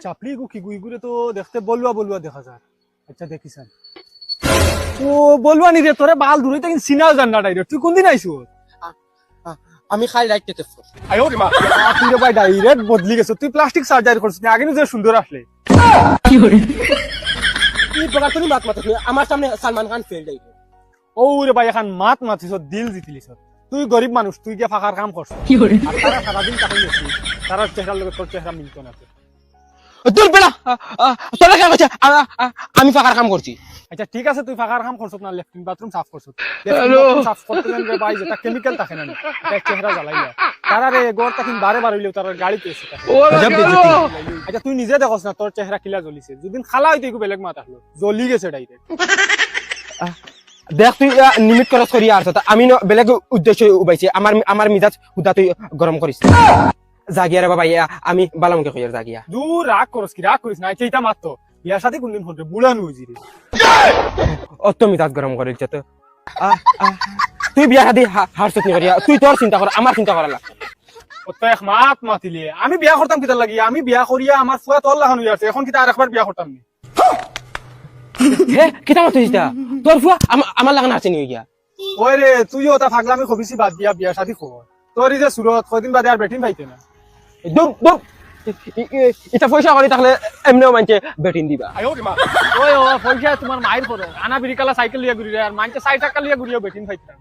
চাপলি গুইগুরে তো দেখতে বলুয়া বলুয়া দেখা যায়। আচ্ছা দেখিস ও বলুয়া নি রে, তোরে বাল দূরে থেকে চিনাও জান না ডাইরেক্ট। তুই কোনদিন আইছো? আমি খাই রাইতে তেফর তুই রে ভাই ডাইরেক্ট বদলি গেছো। তুই প্লাস্টিক সার্জারি করছিস আগে যে সুন্দর আসলে। কি প্রকার তুমি মাত মাথা আমার সামনে সালমান খান ফেল যাই ও রে ভাই এখন মাত মাতিস, দিল জিতিলিস। তুই গরিব মানুষ, তুই গিয়ে ফাঁকার কাম করছ। আর তারা সারাদিন তাকাই গেছি, তারা চেহারার লোক তোর চেহারা মিলত না। তোর বেলা তোরা কে কইছে আমি ফাঁকার কাম করছি? আচ্ছা ঠিক আছে, তুই ফাঁকার কাম করছ না, লেফটিন বাথরুম সাফ করছ। লেফটিন সাফ করতে গেলে রে ভাই যেটা কেমিক্যাল থাকে না, এটা চেহারা জ্বালাইয়া তারা রে গোর তাকিন বারে বারে হইলেও তারা গাড়িতে এসে থাকে। আচ্ছা তুই নিজে দেখছ না তোর চেহারা কিলা জ্বলিছে? যদিন খালা হইতে একটু বেলেগ মাত আসলো, জ্বলি গেছে ডাইরেক্ট। দেখ তুই নিমিট খরচ করি আর আমি বেলেগ উদ্দেশ্য উবাইছি। আমার মিজাজ হুদা তুই গরম করিস জাগিয়া রে বাবা। আমি বালামকে কই জাগিয়া দূর রাগ করস কি? রাগ করিস না। এইটা মাত্র বিয়ার সাথে কোনদিন হতে বুড়ানো হইছি রে। অত মিজাজ গরম করিস তো তুই বিয়া শাদি হারছত নি করিয়া। তুই তোর চিন্তা কর, আমার চিন্তা করা লাগবে। কত এক মাত মাতিলে আমি বিয়া করতাম কিতা লাগি? আমি বিয়া করিয়া আমার ফুয়া তোর লাগানো হইছে, এখন কিতা আর একবার বিয়া করতাম নি? হে কিতা মাতিস তা? তোর ফুয়া আমার লাগানো আছে নি গিয়া? ওই রে তুইও তা ফাগলামি খবিছি বাদ দিয়া বিয়া শাদি কর। তোর এই যে সুরত কয়দিন বাদে আর বেটিন পাইতে না। দুপ দুপ এটা পয়সা করি তাহলে এমনিও মানছে বেটিন দিবা। ওই ও পয়সা তোমার মায়ের পড়ো। আনা বিরিকালা সাইকেল লিয়া ঘুরি রে, আর মানছে 60 টাকা লিয়া ঘুরিয়া বেটিন পাইতে না।